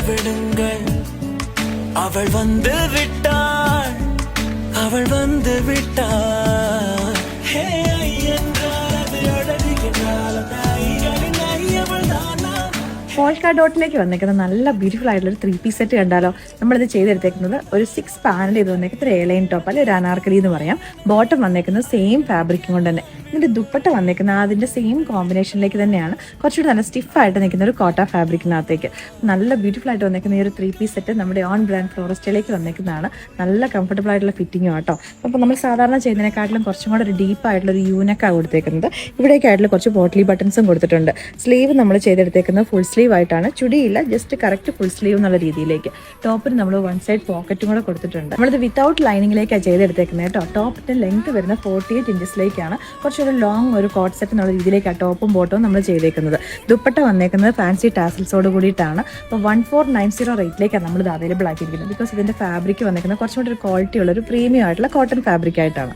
விடுங்கள் அவள் வந்து விட்டாள் அவள் வந்து விட்டாள் ஹே என்றால் அது அழகுகிறாள் அவள் தானா പോൾക്ക ഡോട്ടിലേക്ക് വന്നേക്കുന്ന നല്ല ബ്യൂട്ടിഫുൾ ആയിട്ടുള്ള ഒരു 3 പീസ് സെറ്റ് കണ്ടാലോ. നമ്മളിത് ചെയ്തെടുത്തേക്കുന്നത് ഒരു 6 പാനൽ ചെയ്ത് വന്നേക്കുന്നത് ഒരു എയർലൈൻ ടോപ്പ് അല്ലെങ്കിൽ ഒരു അനാർക്കലി എന്ന് പറയാം. ബോട്ടം വന്നേക്കുന്നത് സെയിം ഫാബ്രിക്കും കൊണ്ട് തന്നെ. ഇതിന്റെ ദുപ്പട്ട വന്നേക്കുന്ന അതിന്റെ സെയിം കോമ്പിനേഷനിലേക്ക് തന്നെയാണ്. കുറച്ചുകൂടി നല്ല സ്റ്റിഫായിട്ട് നിൽക്കുന്ന ഒരു കോട്ട ഫാബ്രിക്കിനകത്തേക്ക് നല്ല ബ്യൂട്ടിഫുൾ ആയിട്ട് വന്നേക്കുന്ന ഈ ഒരു 3 പീസ് സെറ്റ് നമ്മുടെ ഓൺ ബ്രാൻഡ് ഫ്ലോറിസ്റ്റിലേക്ക് വന്നേക്കുന്നതാണ്. നല്ല കംഫർട്ടബിൾ ആയിട്ടുള്ള ഫിറ്റിംഗും ആട്ടോ. അപ്പോൾ നമ്മൾ സാധാരണ ചെയ്യുന്നതിനെക്കാട്ടിലും കുറച്ചും കൂടെ ഒരു ഡീപ്പായിട്ടുള്ള ഒരു യൂനക്കാണ് കൊടുത്തേക്കുന്നത്. ഇവിടേക്കായിട്ടുള്ള കുറച്ച് പോട്ട്ലി ബട്ടൺസും കൊടുത്തിട്ടുണ്ട്. സ്ലീവ് നമ്മൾ ചെയ്തെടുത്തേക്കുന്നത് ഫുൾ സ്ലീവ് ആയിട്ടാണ്. ചുടിയില്ല, ജസ്റ്റ് കറക്റ്റ് ഫുൾ സ്ലീവ് എന്നുള്ള രീതിയിലേക്ക്. ടോപ്പിന് നമ്മൾ 1 സൈഡ് പോക്കറ്റും കൂടെ കൊടുത്തിട്ടുണ്ട്. നമ്മളിത് വിത്തൗട്ട് ലൈനിങ്ങിലേക്കാണ് ചെയ്തെടുത്തേക്കുന്നത് കേട്ടോ. ടോപ്പിന്റെ ലെങ്ത് വരുന്ന 48 ഇഞ്ചസിലേക്കാണ്. കുറച്ചൊരു ലോങ് ഒരു കോട്ട് സെറ്റ് എന്നുള്ള രീതിയിലേക്കാണ് ടോപ്പും ബോട്ടവും നമ്മൾ ചെയ്തേക്കുന്നത്. ദുപ്പട്ട വന്നേക്കുന്നത് ഫാൻസി ടാസൽസോട് കൂടിയിട്ടാണ്. അപ്പോൾ 1490 റേറ്റിലേക്കാണ് നമ്മളിത് അവൈലബിൾ ആക്കിയിരിക്കുന്നത്. ബിക്കോസ് ഇതിന്റെ ഫാബ്രിക് വന്നേക്കുന്നത് കുറച്ചും കൂടി ഒരു ക്വാളിറ്റി ഉള്ള ഒരു പ്രീമിയം ആയിട്ടുള്ള കോട്ടൺ ഫാബ്രിക് ആയിട്ടാണ്.